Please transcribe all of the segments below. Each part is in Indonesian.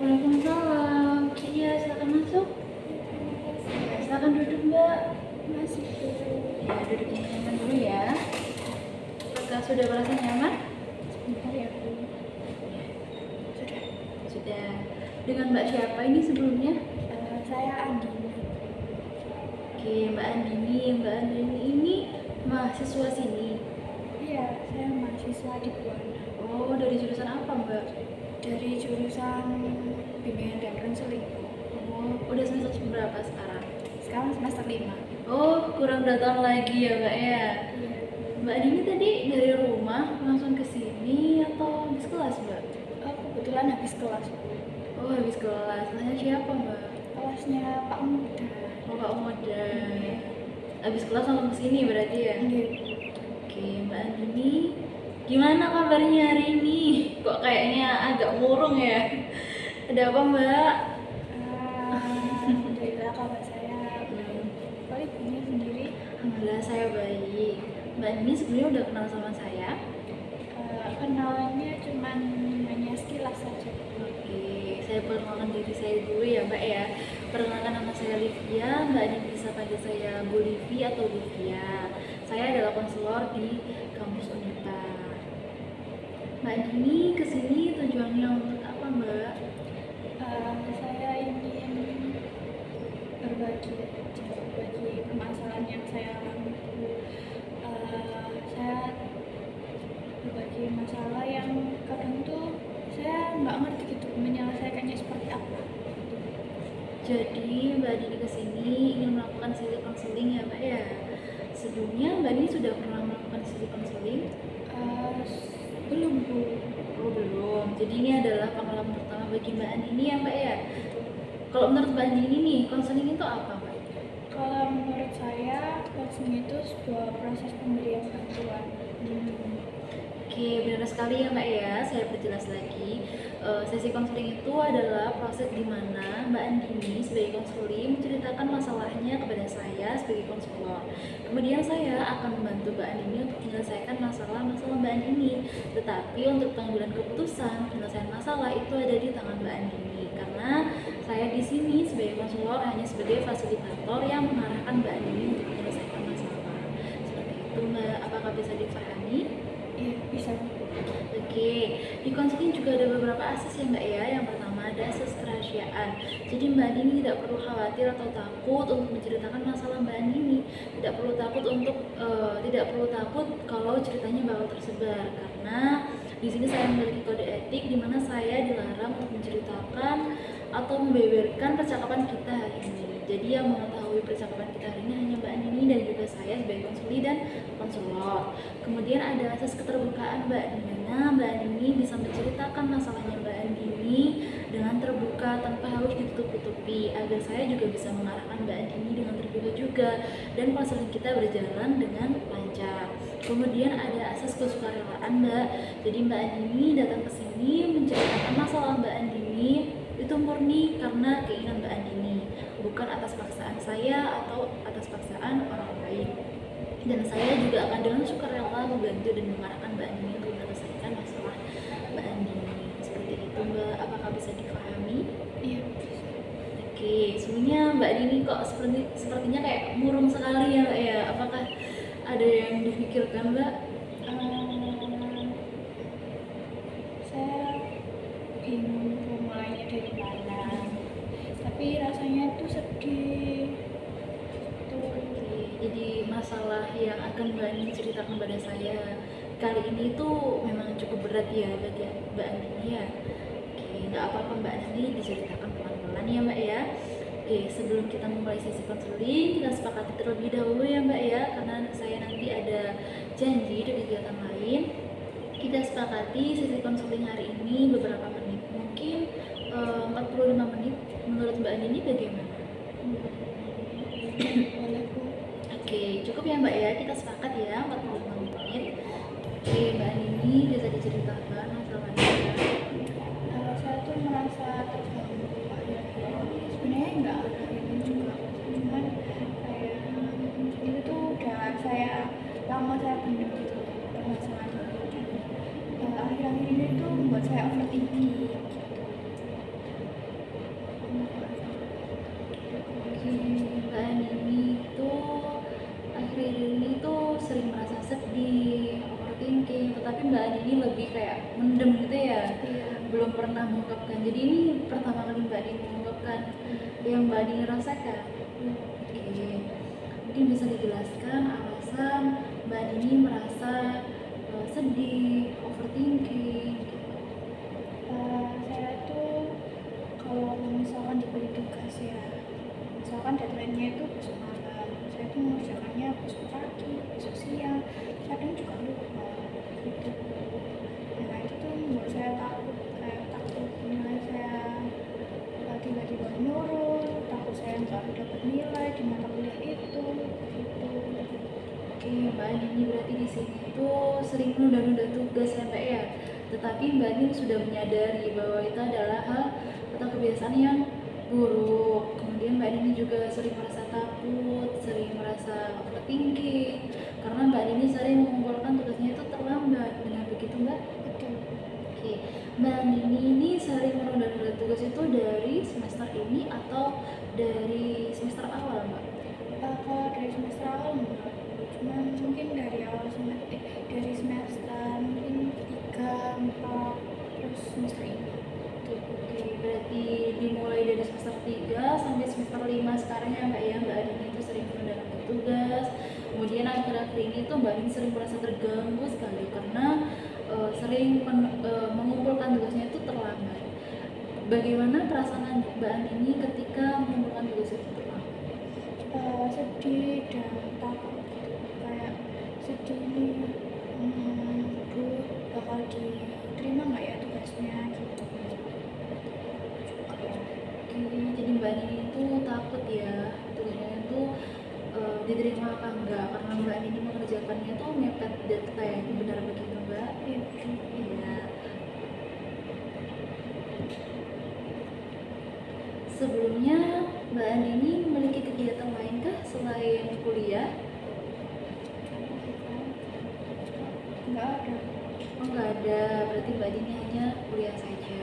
Waalaikumsalam. Iya, silakan masuk. Ya, silakan duduk, Mbak. Masih Ya, duduk yang nyaman dulu ya. Apakah sudah merasa nyaman? sebentar ya Bu. Sudah. Sudah. Dengan Mbak siapa ini sebelumnya? Saya Andini. Oke, Mbak Andini. Mbak Andini ini mahasiswa sini. Iya, saya mahasiswa di Buana. Oh, dari jurusan apa, Mbak? Dari jurusan bimbingan dan konseling. Oh, udah semester berapa sekarang? Sekarang semester 5. Oh, kurang datang lagi ya, Mbak ya. Iya. Mbak Andini tadi dari rumah langsung ke sini atau habis kelas, Mbak? Kebetulan habis kelas. Oh, habis kelas. Tanya siapa, Mbak? Kelasnya Pak Muda. Oh, Pak Moda. Habis kelas langsung ke sini berarti ya? Iya. Oke, Mbak Andini. Gimana kabarnya hari ini? Kok kayaknya agak murung ya? Ada apa, Mbak? Alhamdulillah kabar saya. Kalau ibunya sendiri Alhamdulillah saya baik. Mbak Andini sebelumnya udah kenal sama saya? kenalannya cuman hanya sekilas saja. Oke, saya perkenalkan diri saya dulu ya, Mbak ya. Perkenalkan nama saya Livia. Mbak Andini bisa panggil saya Bu Livi atau Livia. Saya adalah konselor di kampus Unita. Mbak Andini kesini tujuannya untuk apa, Mbak? Saya ingin berbagi permasalahan yang saya alami. Saya berbagi masalah yang kadang tuh saya nggak ngerti gitu menyelesaikannya seperti apa. Jadi Mbak Andini kesini ingin melakukan sesi konseling ya, Mbak ya. Sebelumnya Mbak Andini sudah pernah melakukan sesi konseling? Belum Bu. Oh belum. Jadi ini adalah pengalaman pertama bagi Mbak Andini ya, Mbak ya. Kalau menurut Mbak Andini nih, konseling itu apa, Mbak? Kalau menurut saya konseling itu sebuah proses pemberian bantuan. Oke, benar sekali ya, Mbak ya. Saya perjelas lagi. Sesi konseling itu adalah proses di mana Mbak Andini sebagai konseling menceritakan masalahnya kepada saya sebagai konselor. Kemudian saya akan membantu Mbak Andini untuk menyelesaikan masalah-masalah Mbak Andini. Tetapi untuk pengambilan keputusan penyelesaian masalah itu ada di tangan Mbak Andini. Karena saya di sini sebagai konselor hanya sebagai fasilitator yang mengarahkan Mbak Andini untuk menyelesaikan masalah. Seperti itu, Mbak. Apakah bisa dipahami? Iya, bisa. Oke, di konseling juga ada beberapa asas ya, Mbak ya. Yang pertama ada asas kerahasiaan. Jadi Mbak Andini tidak perlu khawatir atau takut untuk menceritakan masalah Mbak Andini. Tidak perlu takut kalau ceritanya bakal tersebar, karena di sini saya memiliki kode etik di mana saya dilarang untuk menceritakan atau membeberkan percakapan kita hari ini. Jadi yang mengetahui percakapan kita hari ini hanya Mbak Andini dan juga saya sebagai konsuli dan konselor. Kemudian ada asas keterbukaan, Mbak, di mana Mbak Andini bisa menceritakan masalahnya Mbak Andini dengan terbuka tanpa harus ditutup-tutupi, agar saya juga bisa mengarahkan Mbak Andini dengan terbuka juga dan konseling kita berjalan dengan lancar. Kemudian ada asas kesukarelaan, Mbak. Jadi Mbak Andini datang ke sini menceritakan masalah Mbak Andini itu murni karena keinginan Mbak Andini, bukan atas paksaan saya atau atas paksaan orang lain. Dan saya juga akan dengan sukarela membantu dan mengarahkan Mbak Andini untuk menyelesaikan masalah Mbak Andini. Seperti itu, Mbak. Apakah bisa dipahami? Iya. Oke, sebenarnya Mbak Andini kok sepertinya kayak murung sekali ya, Mbak ya. Apakah ada yang dipikirkan, Mbak? Saya bingung mulainya dari mana, tapi rasanya itu sedih. Jadi masalah yang akan Mbak Andini ceritakan pada saya kali ini tuh memang cukup berat ya bagi Mbak Andini ya. Oke, nggak apa-apa Mbak Andini, diceritakan pelan-pelan ya, Mbak ya. Oke, sebelum kita memulai sesi konseling, kita sepakati terlebih dahulu ya, Mbak ya, karena saya nanti ada janji di kegiatan lain. Kita sepakati sesi konseling hari ini beberapa menit, mungkin 45 menit. Menurut Mbak Andini bagaimana? Boleh Bu. Oke, cukup ya, Mbak ya, kita sepakat ya 45 menit. Oke, Mbak Andini bisa diceritakan masalahnya. Saya tuh merasa terganggu sebenarnya nggak ada ini juga, cuman kayak itu tuh udah lama saya pendam gitu permasalahan ini. Akhir-akhir ini tuh membuat saya overthinking gitu. lebih kayak mendem gitu ya, Iya. belum pernah mengungkapkan. Jadi ini pertama kali Mbak Dini mengungkapkan yang Mbak Dini rasakan. Oke, mungkin bisa dijelaskan alasan Mbak Dini merasa sedih, overthinking gitu. Saya tuh kalau misalkan diberi tugas ya, misalkan deadline-nya itu besok malam, saya tuh mengerjakannya besok pagi, besok siang, kadang juga lupa gitu. Nah itu tuh membuat saya takut, kayak takut nilai saya tiba-tiba menurun, takut saya nggak dapat nilai di mata kuliah itu gitu. Oke, Mbak Dini berarti di sini tuh sering nunda-nunda tugas ya Mbak ya. Tetapi Mbak Dini sudah menyadari bahwa itu adalah hal atau kebiasaan yang buruk. Kemudian Mbak Dini juga sering merasa takut, sering merasa overthinking karena Mbak Dini sering mengumpulkan tugasnya itu terlambat. Benar begitu Mbak? Betul. Oke, Mbak Dini ini sering menunda-nunda tugas itu dari semester ini atau dari semester awal Mbak? Kalau dari semester awal enggak, cuma mungkin dari awal semester dari semester mungkin 3, 4 terus semester ini. Oke, berarti dimulai dari semester 3 sampai semester 5 sekarang ya Mbak ya. Mbak Dini itu sering menunda-nunda tugas. Kemudian akhir-akhir ini tuh Mbak Dini sering merasa terganggu sekali karena sering mengumpulkan tugasnya itu terlambat. Bagaimana perasaan Mbak Dini ketika mengumpulkan tugas itu terlambat? Sedih dan takut gitu, kayak sedih ini Bu bakal diterima nggak ya tugasnya gitu. Oke, jadi Mbak Dini itu takut ya tugasnya itu diterima apa enggak karena Mbak Dini mengerjakannya itu mepet deadline. Benar begitu Mbak? Iya. Iya. Sebelumnya Mbak Andini memiliki kegiatan lainkah selain kuliah? Nggak ada. Oh nggak ada, berarti Mbak Andini hanya kuliah saja.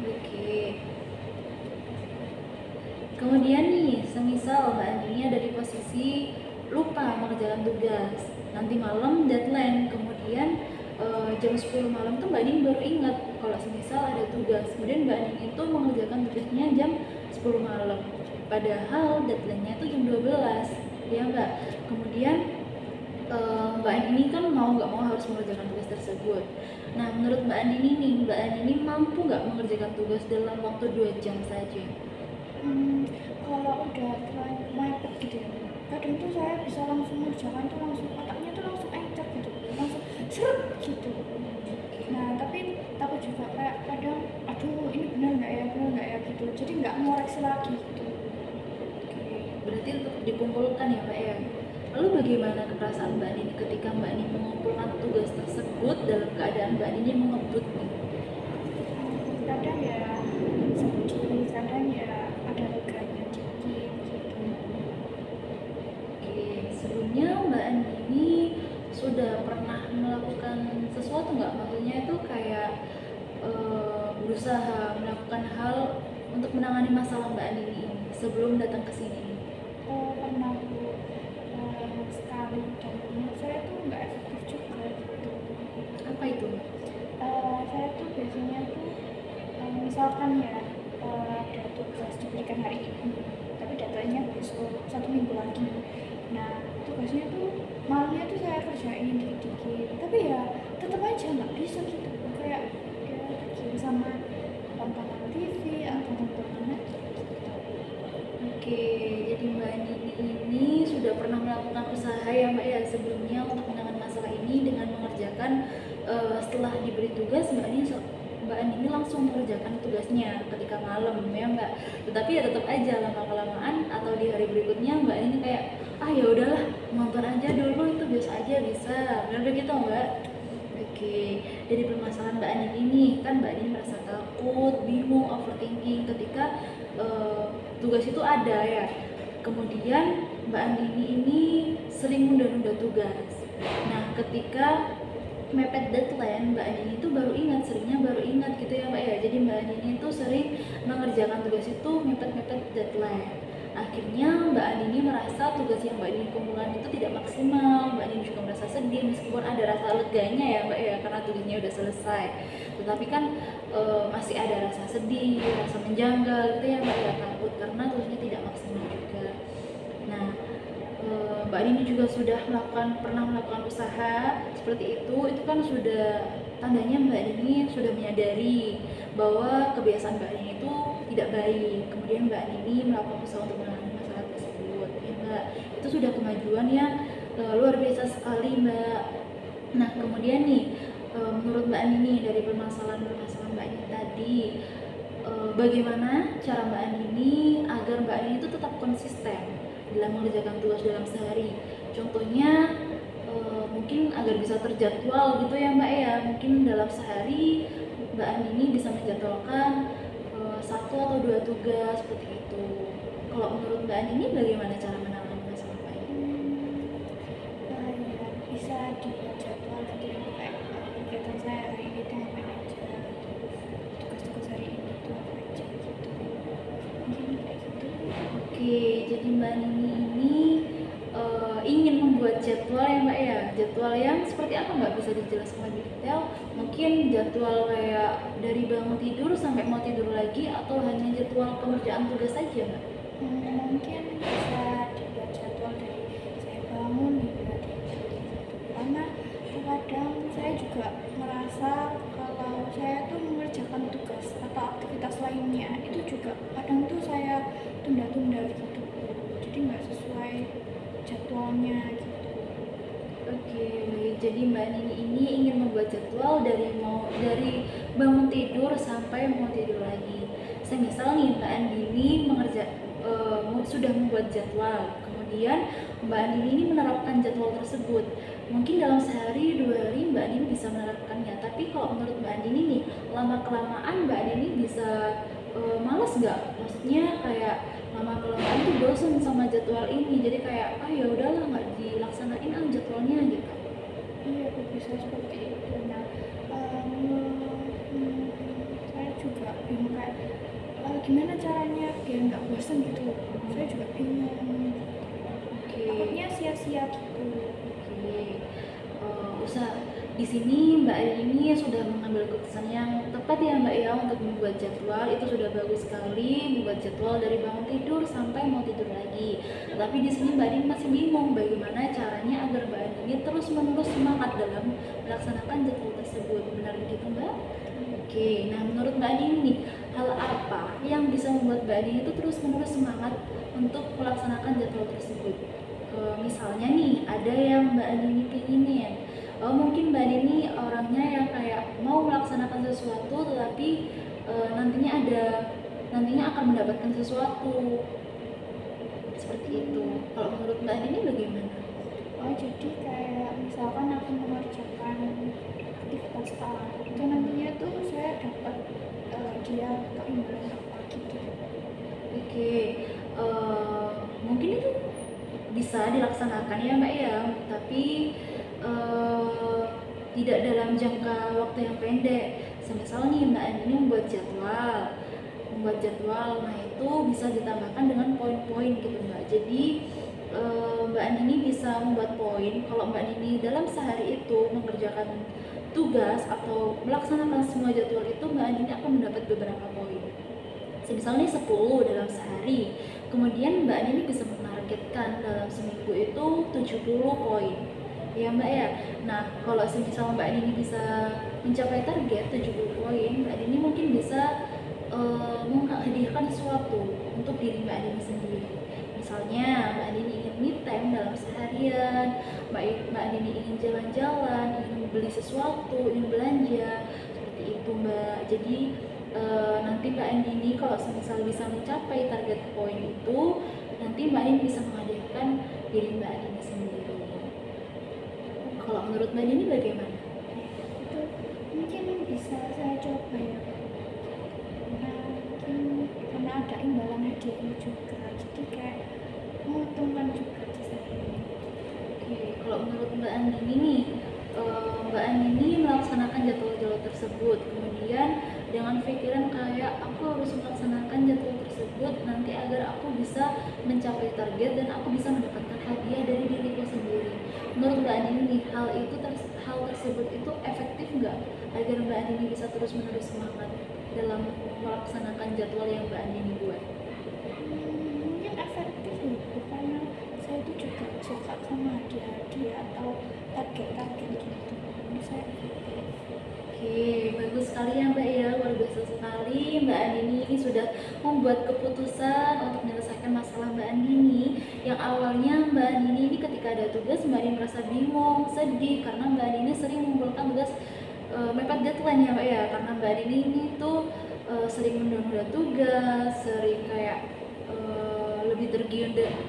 Oke. Kemudian nih, semisal Mbak Andini ada di posisi lupa mengerjakan tugas, nanti malam deadline, kemudian jam 10 malam tuh Mbak Andini baru ingat kalau semisal ada tugas, kemudian Mbak Andini itu mengerjakan tugasnya jam 10 malam, padahal deadline-nya itu jam 12 ya Mbak. Kemudian Mbak Andini kan mau nggak mau harus mengerjakan tugas tersebut. Nah menurut Mbak Andini nih, Mbak Andini mampu nggak mengerjakan tugas dalam waktu 2 jam saja? Kalau udah terlalu mepet gitu ya, kadang tuh saya bisa langsung mengerjakan tuh langsung otaknya tuh langsung encak gitu, langsung seret gitu. Nah tapi takut juga kayak kadang aduh ini benar nggak ya gitu, jadi nggak ngoreksi lagi gitu. Oke, berarti untuk dikumpulkan ya Mbak ya. Lalu bagaimana perasaan Mbak Andini ketika Mbak Andini mengumpulkan tugas tersebut dalam keadaan Mbak Andini mengebut nih? Kadang ya sedih, kadang ya ada leganya dikit gitu. Oke, sebelumnya Mbak Andini sudah pernah melakukan sesuatu nggak? Maksudnya itu kayak berusaha melakukan hal untuk menangani masalah Mbak Andini ini sebelum datang ke sini. Pernah Bu, sekali dan menurut saya tuh nggak efektif juga gitu. Apa itu? Saya tuh biasanya tuh misalkan ya ada tugas diberikan hari ini tapi datanya besok 1 minggu lagi. Nah tugasnya tuh malamnya tuh saya kerjain dikit-dikit tapi ya tetap aja nggak bisa gitu, kayak ya tergiur sama tontonan TV atau tontonan Netflix gitu. Oke, jadi Mbak Andini ini sudah pernah melakukan usaha ya Mbak ya sebelumnya untuk menangani masalah ini dengan mengerjakan setelah diberi tugas Mbak Andini langsung mengerjakan tugasnya ketika malam ya Mbak. Tetapi ya tetap aja lama-kelamaan atau di hari berikutnya Mbak Andini kayak ya udahlah nonton aja dulu itu biasa aja bisa. Benar begitu Mbak? Oke, dari permasalahan Mbak Andini ini kan Mbak Andini merasa takut, bingung, overthinking ketika tugas itu ada ya. Kemudian Mbak Andini ini sering menunda-nunda tugas. Nah, ketika mepet deadline, Mbak Andini itu seringnya baru ingat gitu ya Mbak ya. Jadi Mbak Andini itu sering mengerjakan tugas itu mepet-mepet deadline. Akhirnya Mbak Andini merasa tugas yang Mbak Andini kumpulkan itu tidak maksimal. Mbak Andini juga merasa sedih meskipun ada rasa leganya ya Mbak ya, karena tugasnya udah selesai. Tetapi kan masih ada rasa sedih, rasa menjanggal gitu ya Mbak ya, takut karena tugasnya tidak maksimal juga. Nah, Mbak Andini juga sudah pernah melakukan usaha seperti itu kan sudah tandanya Mbak Andini sudah menyadari bahwa kebiasaan Mbak Andini itu tidak baik. Kemudian Mbak Andini melakukan usaha untuk menangani masalah tersebut. Ya Mbak, itu sudah kemajuan yang luar biasa sekali Mbak. Nah kemudian nih, menurut Mbak Andini dari permasalahan Mbak Andini tadi, bagaimana cara Mbak Andini agar Mbak Andini itu tetap konsisten dalam mengerjakan tugas dalam sehari? Contohnya mungkin agar bisa terjadwal gitu ya Mbak ya, mungkin dalam sehari Mbak Andini bisa menjadwalkan 1 atau 2 tugas seperti itu. Kalau menurut Mbak Andini bagaimana cara menangani masalah Mbak Andini? Ya, bisa dibuat jadwal gitu ya, kayak kegiatan saya hari ini tuh ngapain aja, tugas-tugas hari ini tuh apa aja gitu, mungkin kayak gitu. Oke, jadi Mbak Andini ini ingin membuat jadwal ya Mbak ya, jadwal yang seperti apa Mbak, bisa dijelaskan lebih detail? Mungkin jadwal kayak dari bangun tidur sampai mau tidur lagi, atau hanya jadwal pengerjaan tugas saja Mbak? Mungkin bisa dibuat jadwal dari saya bangun hingga tidur gitu. Karena terkadang saya juga merasa kalau saya tuh mengerjakan tugas atau aktivitas lainnya itu juga kadang tuh saya tunda-tunda gitu, jadi nggak sesuai jadwalnya gitu. Oke, baik. Jadi Mbak Nini ini ingin membuat jadwal dari bangun tidur sampai mau tidur lagi. Semisal nih Mbak Andini sudah membuat jadwal, kemudian Mbak Andini ini menerapkan jadwal tersebut. Mungkin dalam sehari 2 hari Mbak Andini bisa menerapkannya. Tapi kalau menurut Mbak Andini nih, lama kelamaan Mbak Andini bisa males nggak? Maksudnya kayak lama kelamaan tuh bosan sama jadwal ini, jadi kayak ya udahlah nggak dilaksanain jadwalnya gitu. Iya, bisa seperti itu. Nah, saya juga bingung kayak gimana caranya biar nggak bosan gitu. Saya juga bingung. Oke. Takutnya sia-sia gitu. Oke. Di sini Mbak ini sudah mengambil keputusan yang tepat ya Mbak ya untuk membuat jadwal. Itu sudah bagus sekali, membuat jadwal dari bangun tidur sampai mau tidur lagi. Tapi di sini Mbak Adin masih bingung bagaimana caranya agar Mbak Adin ini terus-menerus semangat dalam melaksanakan jadwal tersebut. Benar begitu Mbak? Oke, nah menurut Mbak Adin nih, hal apa yang bisa membuat Mbak Adin itu terus-menerus semangat untuk melaksanakan jadwal tersebut? Misalnya nih, ada yang Mbak Adin pinginin. Mungkin Mbak Dini orangnya yang kayak mau melaksanakan sesuatu tetapi nantinya akan mendapatkan sesuatu seperti itu. Kalau menurut Mbak Dini bagaimana? Jadi kayak misalkan aku mengerjakan aktivitas A, itu nantinya tuh saya dapat dia atau imbalan apa gitu. Oke, mungkin itu bisa dilaksanakan ya Mbak ya, tapi tidak dalam jangka waktu yang pendek. Semisal nih Mbak Andini membuat jadwal, nah itu bisa ditambahkan dengan poin-poin gitu Mbak. Jadi Mbak Andini bisa membuat poin kalau Mbak Andini dalam sehari itu mengerjakan tugas atau melaksanakan semua jadwal itu, Mbak Andini akan mendapat beberapa poin. Semisal nih 10 dalam sehari, kemudian Mbak Andini bisa menargetkan dalam seminggu itu 70 poin. Ya Mbak ya. Nah, kalau semisal Mbak Dini bisa mencapai target 70 poin, Mbak Dini mungkin bisa menghadiahkan sesuatu untuk diri Mbak Dini sendiri. Misalnya Mbak Dini ingin me time dalam seharian, Mbak Dini ingin jalan-jalan, ingin beli sesuatu, ingin belanja, seperti itu Mbak. Jadi nanti Mbak Dini kalau semisal bisa mencapai target poin itu, nanti Mbak Dini bisa menghadiahkan diri Mbak Dini sendiri. Kalau menurut Mbak Dini bagaimana? Itu mungkin bisa saya coba ya, karena ada imbalan hadiahnya juga, jadi kayak menguntungkan juga di saya. Oke, kalau menurut Mbak Andini nih, Mbak Andini melaksanakan jadwal-jadwal tersebut, kemudian dengan pikiran kayak aku harus melaksanakan jadwal tersebut nanti agar aku bisa mencapai target dan aku bisa mendapatkan hadiah dari diriku sendiri. Menurut Mbak Andini nih, hal tersebut itu efektif nggak agar Mbak Andini bisa terus-menerus semangat dalam melaksanakan jadwal yang Mbak Andini buat? Mungkin efektif gitu karena saya itu juga suka sama hadiah-hadiah atau target-target gitu. Ini saya efektif. Oke, bagus sekali ya Mbak ya, luar biasa sekali. Mbak Andini ini sudah membuat keputusan untuk menyelesaikan masalah Mbak Andini. Yang awalnya Mbak Andini ini ketika ada tugas, Mbak Andini merasa bingung, sedih karena Mbak Andini sering mengumpulkan tugas mepet deadline ya Mbak ya. Karena Mbak Andini ini tuh sering menunda tugas, sering kayak lebih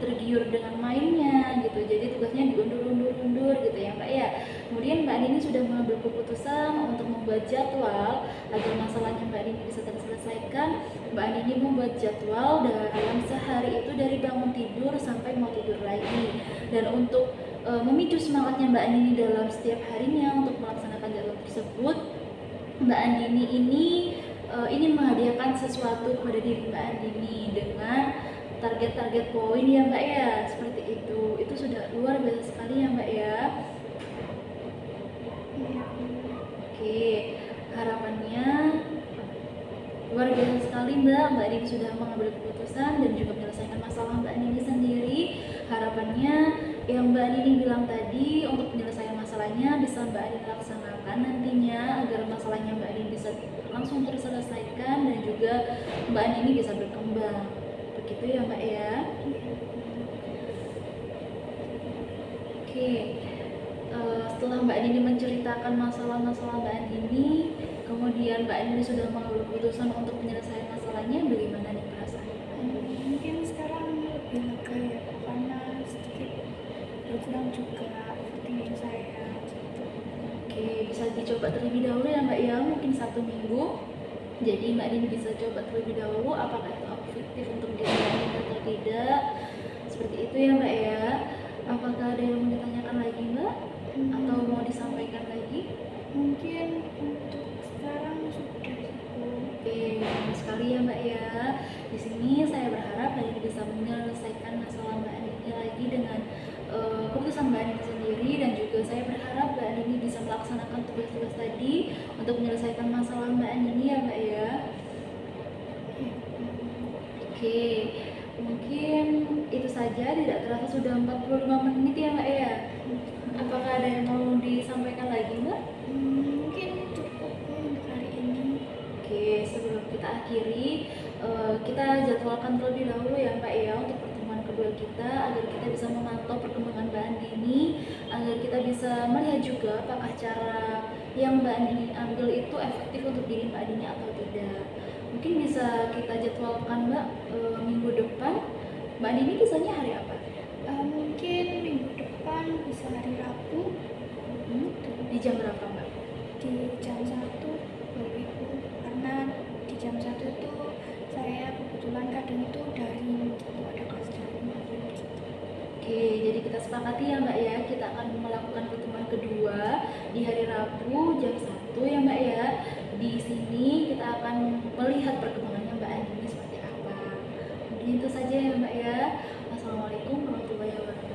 tergiur dengan mainnya gitu, jadi tugasnya diundur gitu ya Mbak ya. Kemudian Mbak Andini sudah mengambil keputusan untuk membuat jadwal agar masalahnya Mbak Andini bisa terselesaikan. Mbak Andini membuat jadwal dalam sehari itu dari bangun tidur sampai mau tidur lagi, dan untuk memicu semangatnya Mbak Andini dalam setiap harinya untuk melaksanakan jadwal tersebut, Mbak Andini ini ingin menghadiahkan sesuatu kepada diri Mbak Andini dengan target-target poin ya Mbak ya, seperti itu sudah luar biasa sekali ya Mbak ya. Oke, harapannya luar biasa sekali Mbak Andini sudah mengambil keputusan dan juga menyelesaikan masalah Mbak Andini sendiri. Harapannya yang Mbak Andini bilang tadi untuk penyelesaian masalahnya bisa Mbak Andini laksanakan nantinya agar masalahnya Mbak Andini bisa langsung terselesaikan dan juga Mbak Andini bisa berkembang. Begitu ya Mbak ya. Oke, setelah Mbak Andini menceritakan masalah-masalah Mbak Andini, kemudian Mbak Andini sudah mengambil keputusan untuk menyelesaikan masalahnya, bagaimana nih perasaannya? Mungkin sekarang lebih lega ya karena sedikit berkurang juga overthinking saya gitu. Oke, bisa dicoba terlebih dahulu ya Mbak ya, mungkin 1 minggu. Jadi Mbak Andini bisa coba terlebih dahulu apakah itu efektif untuk diri Mbak Andini atau tidak. Seperti itu ya Mbak ya. Apakah ada yang mau ditanyakan lagi Mbak? Atau mau disampaikan lagi? Mungkin untuk sekarang sudah cukup. Oke, bagus sekali ya Mbak ya. Di sini saya berharap Mbak Andini bisa menyelesaikan masalah Mbak Andini lagi dengan keputusan Mbak Andini sendiri, dan juga saya berharap Mbak Andini bisa melaksanakan tugas-tugas tadi untuk menyelesaikan masalah Mbak Andini ya Mbak ya. Oke, mungkin itu saja, tidak terasa sudah 45 menit ya Mbak ya. Apakah ada yang mau disampaikan lagi Mbak? Mungkin cukup untuk hari ini. Oke, sebelum kita akhiri, kita jadwalkan terlebih dahulu ya Mbak ya untuk pertemuan kedua kita, agar kita bisa memantau perkembangan Mbak Andini, agar kita bisa melihat juga apakah cara yang Mbak Andini ambil itu efektif untuk diri Mbak Andini atau tidak. Mungkin bisa kita jadwalkan Mbak minggu depan. Mbak Andini bisanya hari apa? Mungkin minggu depan bisa hari Rabu. Di jam berapa Mbak? Di jam 1 boleh Bu, karena di jam 1 itu saya kebetulan kadang itu daring gitu, ada kelas daring gitu. Oke, jadi kita sepakati ya Mbak ya, kita akan melakukan pertemuan kedua di hari Rabu jam 1 ya Mbak ya. Di sini kita akan melihat perkembangannya Mbak Andini seperti apa. Mungkin itu saja ya Mbak ya. Wassalamualaikum warahmatullahi wabarakatuh.